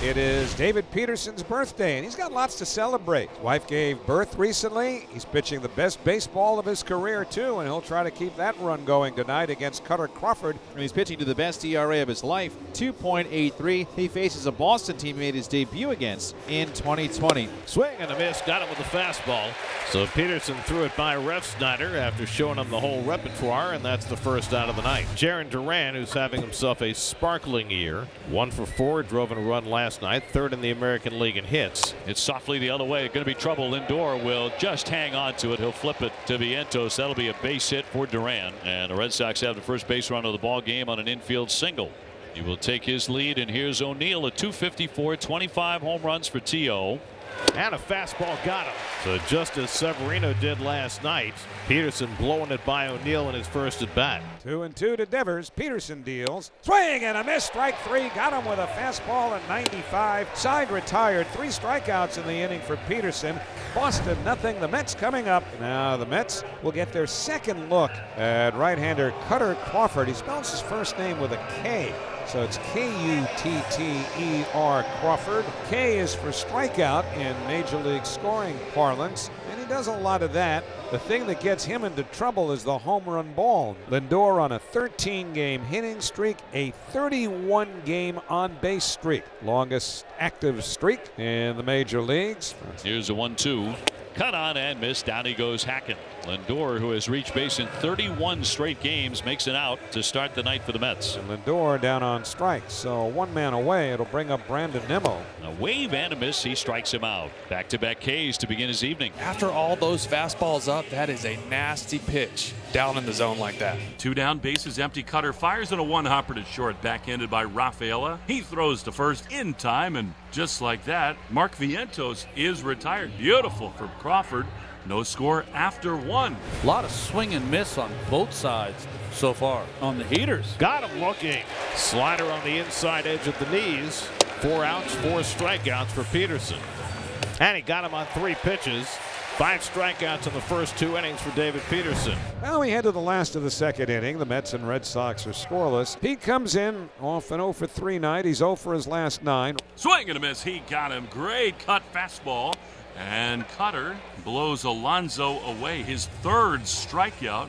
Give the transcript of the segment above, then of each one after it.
It is David Peterson's birthday, and he's got lots to celebrate. His wife gave birth recently. He's pitching the best baseball of his career, too, and he'll try to keep that run going tonight against Cutter Crawford. And he's pitching to the best ERA of his life, 2.83. He faces a Boston team he made his debut against in 2020. Swing and a miss, got him with the fastball. So Peterson threw it by Refsnyder after showing him the whole repertoire, and that's the first out of the night. Jarren Duran, who's having himself a sparkling year, 1 for 4, drove in a run last night, third in the American League in hits. It's softly the other way. Going to be trouble. Lindor will just hang on to it. He'll flip it to Vientos. That'll be a base hit for Duran. And the Red Sox have the first base run of the ball game on an infield single. He will take his lead, and here's O'Neill at 254, 25 home runs for T.O. And a fastball got him. So just as Severino did last night, Peterson blowing it by O'Neill in his first at bat. 2-2 to Devers. Peterson deals. Swing and a miss. Strike 3. Got him with a fastball at 95. Side retired. 3 strikeouts in the inning for Peterson. Boston nothing. The Mets coming up. Now the Mets will get their second look at right-hander Cutter Crawford. He spells his first name with a K. So it's K-U-T-T-E-R Crawford. K is for strikeout in Major League scoring parlance, and he does a lot of that. The thing that gets him into trouble is the home run ball. Lindor on a 13-game hitting streak, a 31-game on-base streak. Longest active streak in the major leagues. Here's a 1-2. Cut on and missed. Down he goes Hackett. Lindor, who has reached base in 31 straight games, makes it out to start the night for the Mets. And Lindor down on strikes, so 1 man away. It'll bring up Brandon Nimmo. A wave and a miss. He strikes him out. Back-to-back Ks to begin his evening. After all those fastballs up, that is a nasty pitch down in the zone like that. 2 down, bases empty. Cutter fires in a 1-hopper to short, backhanded by Rafaela. He throws to first in time, and just like that, Mark Vientos is retired. Beautiful for Crawford. No score after 1. A lot of swing and miss on both sides so far on the heaters. Got him looking. Slider on the inside edge at the knees. 4 outs, 4 strikeouts for Peterson. And he got him on 3 pitches. 5 strikeouts in the first 2 innings for David Peterson. Well, we head to the last of the second inning. The Mets and Red Sox are scoreless. Pete comes in off an 0 for 3 night. He's 0 for his last 9. Swing and a miss. He got him. Great cut fastball. And Cutter blows Alonso away. His 3rd strikeout.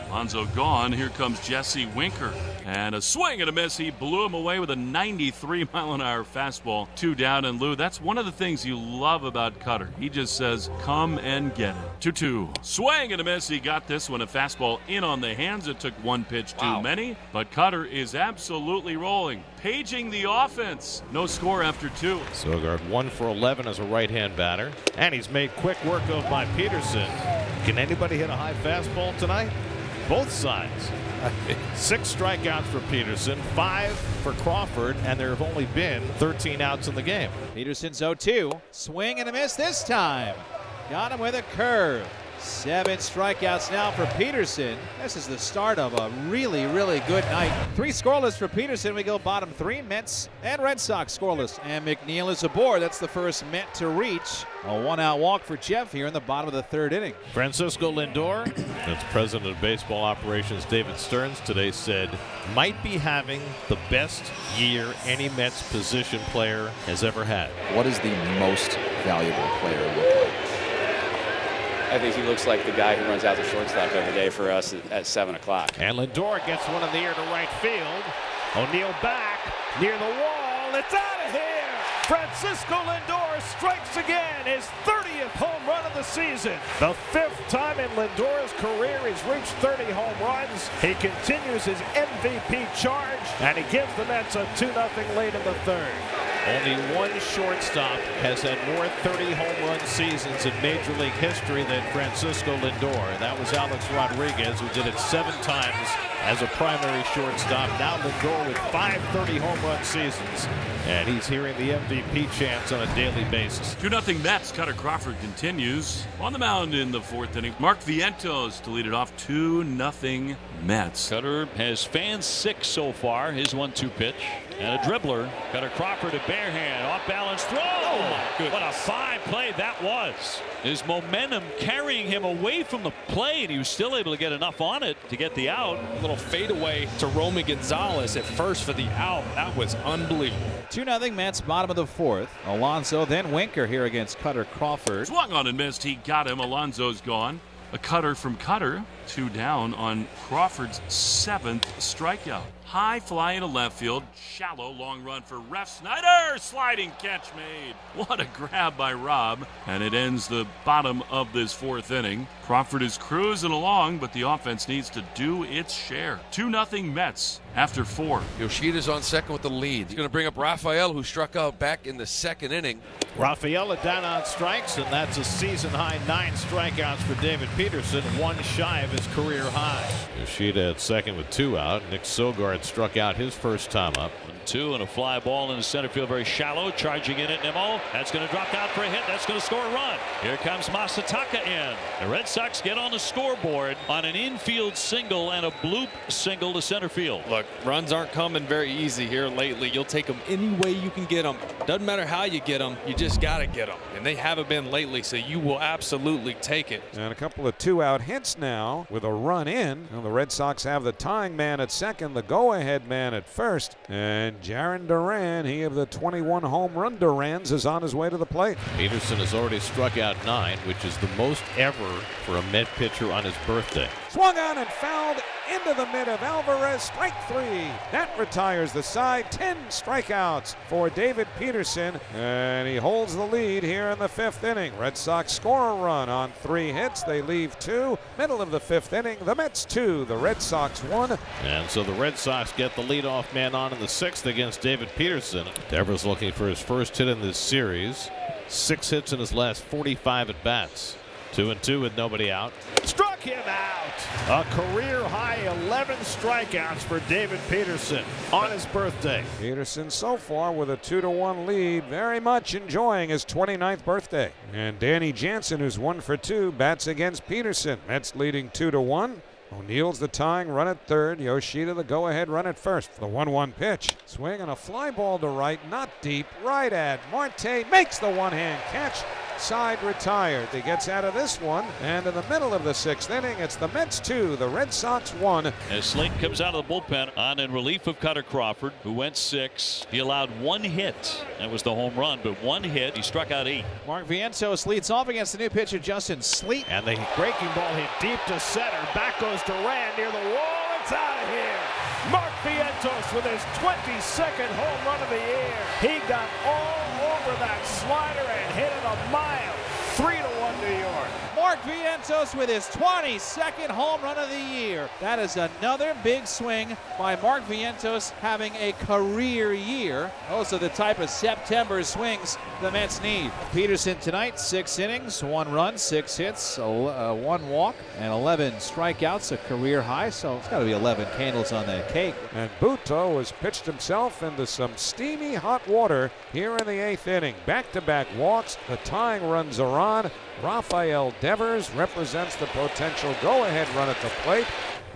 Alonso gone. Here comes Jesse Winker. And a swing and a miss. He blew him away with a 93-mile-an-hour fastball. 2 down and Lou. That's one of the things you love about Cutter. He just says, come and get it. 2-2. Swing and a miss. He got this one. A fastball in on the hands. It took 1 pitch too many. But Cutter is absolutely rolling. Paging the offense. No score after 2. Sogard 1 for 11 as a right-hand batter. And he's made quick work of by Peterson. Can anybody hit a high fastball tonight? Both sides. 6 strikeouts for Peterson, 5 for Crawford, and there have only been 13 outs in the game. Peterson's 0-2. Swing and a miss this time. Got him with a curve. 7 strikeouts now for Peterson. This is the start of a really, really good night. 3 scoreless for Peterson. We go bottom 3. Mets and Red Sox scoreless. And McNeil is aboard. That's the first Met to reach. A 1-out walk for Jeff here in the bottom of the 3rd inning. Francisco Lindor, that's president of baseball operations David Stearns today, said might be having the best year any Mets position player has ever had. What does the most valuable player look like? I think he looks like the guy who runs out the shortstop every day for us at 7 o'clock. And Lindor gets one in the air to right field. O'Neill back near the wall. It's out of here. Francisco Lindor strikes again, his 30th home run of the season. The 5th time in Lindor's career he's reached 30 home runs. He continues his MVP charge, and he gives the Mets a 2-0 lead in the 3rd. Only one shortstop has had more 30 home run seasons in Major League history than Francisco Lindor. That was Alex Rodriguez, who did it 7 times as a primary shortstop. Now Lindor with 5 30 home run seasons. And he's hearing the MVP chants on a daily basis. 2-0 Mets. Cutter Crawford continues on the mound in the 4th inning. Mark Vientos to lead it off. 2-0 Mets. Cutter has fanned 6 so far. His 1-2 pitch. And a dribbler. Got a Crawford, a bare hand, off balance throw. Oh my goodness. What a fine play that was. His momentum carrying him away from the play, and he was still able to get enough on it to get the out. A little fadeaway to Romy Gonzalez at first for the out. That was unbelievable. 2-0 Mets, bottom of the fourth. Alonso, then Winker here against Cutter Crawford. Swung on and missed. He got him. Alonso's gone. A cutter from Cutter. 2 down on Crawford's 7th strikeout. High fly into left field. Shallow long run for Ref Snyder. Sliding catch made. What a grab by Rob. And it ends the bottom of this 4th inning. Crawford is cruising along, but the offense needs to do its share. 2-0 Mets after 4. Yoshida's on second with the lead. He's going to bring up Rafael, who struck out back in the 2nd inning. Rafaela down on strikes, and that's a season-high 9 strikeouts for David Peterson, 1 shy of his career high. Yoshida at second with 2 out. Nick Sogard struck out his first time up. 1-2 and a fly ball in the center field, very shallow, charging in at Nimmo. That's going to drop down for a hit. That's going to score a run. Here comes Masataka in. The Red Sox get on the scoreboard on an infield single and a bloop single to center field. Look, runs aren't coming very easy here lately. You'll take them any way you can get them. Doesn't matter how you get them, you just got to get them. And they haven't been lately, so you will absolutely take it. And a couple of 2-out hits now with a run in. And the Red Sox have the tying man at second, the go-ahead man at first. And Jarren Duran, he of the 21 home run Durans, is on his way to the plate. Peterson has already struck out 9, which is the most ever for a Met pitcher on his birthday. Swung on and fouled into the mid of Alvarez. Strike 3. That retires the side. 10 strikeouts for David Peterson. And he holds the lead here in the 5th inning. Red Sox score a run on 3 hits. They leave 2. Middle of the 5th inning. The Mets 2. The Red Sox 1. And so the Red Sox get the leadoff man on in the 6th against David Peterson. Devers looking for his first hit in this series. 6 hits in his last 45 at bats. 2-2 with nobody out. Struck him out. A career-high 11 strikeouts for David Peterson on his birthday. Peterson so far with a 2-1 lead, very much enjoying his 29th birthday. And Danny Jansen, who's 1 for 2, bats against Peterson. Mets leading 2-1. O'Neill's the tying run at third. Yoshida the go-ahead run at first. The 1-1 pitch. Swing and a fly ball to right, not deep. Right at Marte, makes the one-hand catch. Side retired. He gets out of this one, and in the middle of the 6th inning, it's the Mets 2, the Red Sox 1. As Slayton comes out of the bullpen on in relief of Cutter Crawford, who went 6. He allowed 1 hit. That was the home run, but 1 hit. He struck out 8. Mark Vientos leads off against the new pitcher Justin Sleet. And the breaking ball hit deep to center. Back goes Duran near the wall. It's out of here. Mark Vientos with his 22nd home run of the year. He got all over that slider and hit it a mile. 3-1 New York. Mark Vientos with his 22nd home run of the year. That is another big swing by Mark Vientos, having a career year. Also the type of September swings the Mets need. Peterson tonight, 6 innings, 1 run, 6 hits, 1 walk, and 11 strikeouts, a career high. So it's got to be 11 candles on that cake. And Buto has pitched himself into some steamy hot water here in the 8th inning. Back-to-back walks. The tying runs are on. Rafael Devers represents the potential go-ahead run at the plate.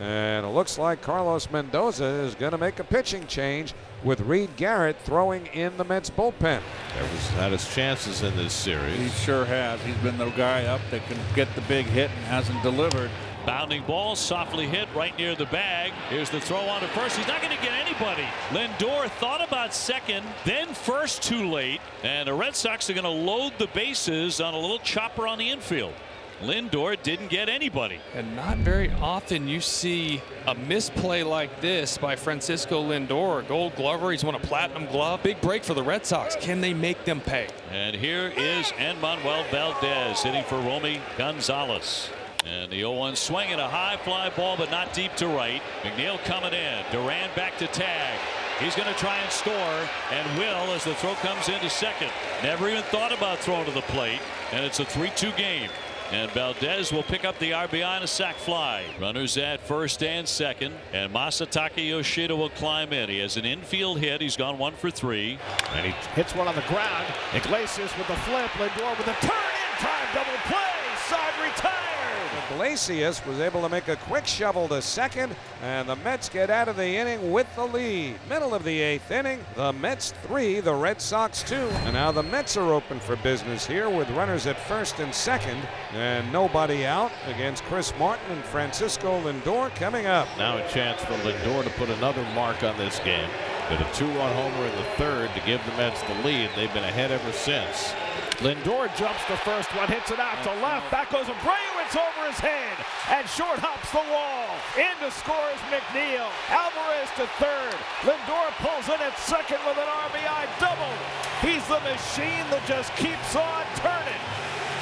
And it looks like Carlos Mendoza is going to make a pitching change with Reed Garrett throwing in the Mets bullpen. Devers had his chances in this series. He sure has. He's been the guy up that can get the big hit and hasn't delivered. Bounding ball, softly hit right near the bag. Here's the throw on to first. He's not going to get anybody. Lindor thought about second, then first too late. And the Red Sox are going to load the bases on a little chopper on the infield. Lindor didn't get anybody. And not very often you see a misplay like this by Francisco Lindor. A Gold Glover, he's won a Platinum Glove. Big break for the Red Sox. Can they make them pay? And here is Manuel Valdez hitting for Romy Gonzalez. And the 0-1 swing and a high fly ball, but not deep to right. McNeil coming in. Duran back to tag. He's going to try and score, and will as the throw comes into second. Never even thought about throwing to the plate, and it's a 3-2 game. And Valdez will pick up the RBI and a sac fly. Runners at first and second, and Masataka Yoshida will climb in. He has an infield hit. He's gone 1 for 3. And he hits one on the ground. Iglesias with the flip. Lindor with a turn in time. Double play. Side retired. Iglesias was able to make a quick shovel to second, and the Mets get out of the inning with the lead. Middle of the 8th inning, the Mets 3, the Red Sox 2. And now the Mets are open for business here with runners at first and second, and nobody out against Chris Martin and Francisco Lindor coming up. Now a chance for Lindor to put another mark on this game. With a 2-run homer in the 3rd to give the Mets the lead. They've been ahead ever since. Lindor jumps the first one, hits it out to left. Back goes Abreu. It's over his head. And short hops the wall. In to scores McNeil. Alvarez to third. Lindor pulls in at second with an RBI double. He's the machine that just keeps on turning.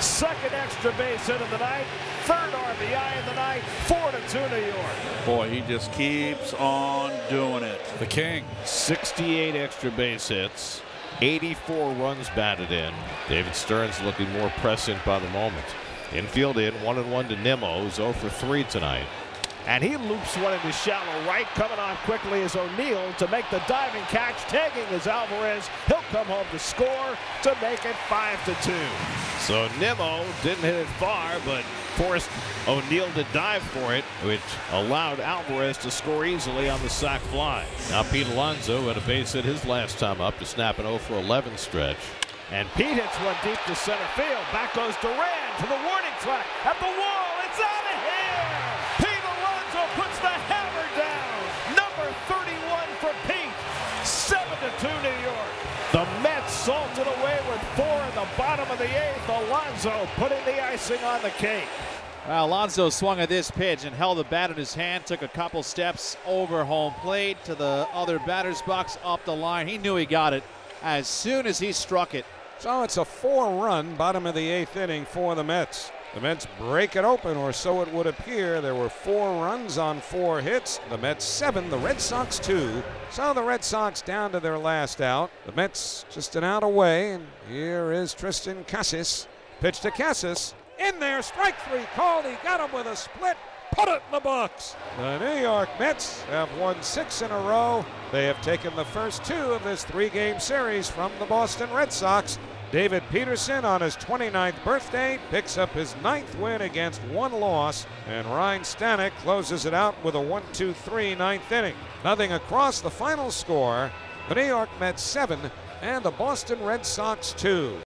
Second extra base hit of the night. Third RBI in the night. 4-2 New York. Boy, he just keeps on doing it. The king. 68 extra base hits. 84 runs batted in. David Stearns looking more prescient by the moment. Infield in, 1-1 to Nimmo, who's 0 for 3 tonight. And he loops one into shallow right. Coming on quickly is O'Neill to make the diving catch. Tagging is Alvarez. He'll come home to score to make it 5-2. So Nimmo didn't hit it far, but forced O'Neill to dive for it, which allowed Alvarez to score easily on the sac fly. Now Pete Alonso had a base hit his last time up to snap an 0 for 11 stretch. And Pete hits one deep to center field. Back goes Duran to the warning track. At the wall, it's out of here! Pete Alonso puts the hammer down. Number 31 for Pete. 7-2 New York. The Mets salted away with 4 in the bottom of the 8th. Alonso putting the icing on the cake. Well, Alonso swung at this pitch and held the bat in his hand, took a couple steps over home plate to the other batter's box, up the line. He knew he got it as soon as he struck it. So it's a 4-run bottom of the 8th inning for the Mets. The Mets break it open, or so it would appear. There were 4 runs on 4 hits. The Mets 7, the Red Sox 2. So the Red Sox down to their last out. The Mets just an out away, and here is Tristan Casas. Pitch to Casas. In there, strike 3 called. He got him with a split. Put it in the books. The New York Mets have won 6 in a row. They have taken the first 2 of this 3-game series from the Boston Red Sox. David Peterson on his 29th birthday picks up his 9th win against 1 loss, and Ryan Stanek closes it out with a 1-2-3 9th inning. Nothing across the final score. The New York Mets 7 and the Boston Red Sox 2.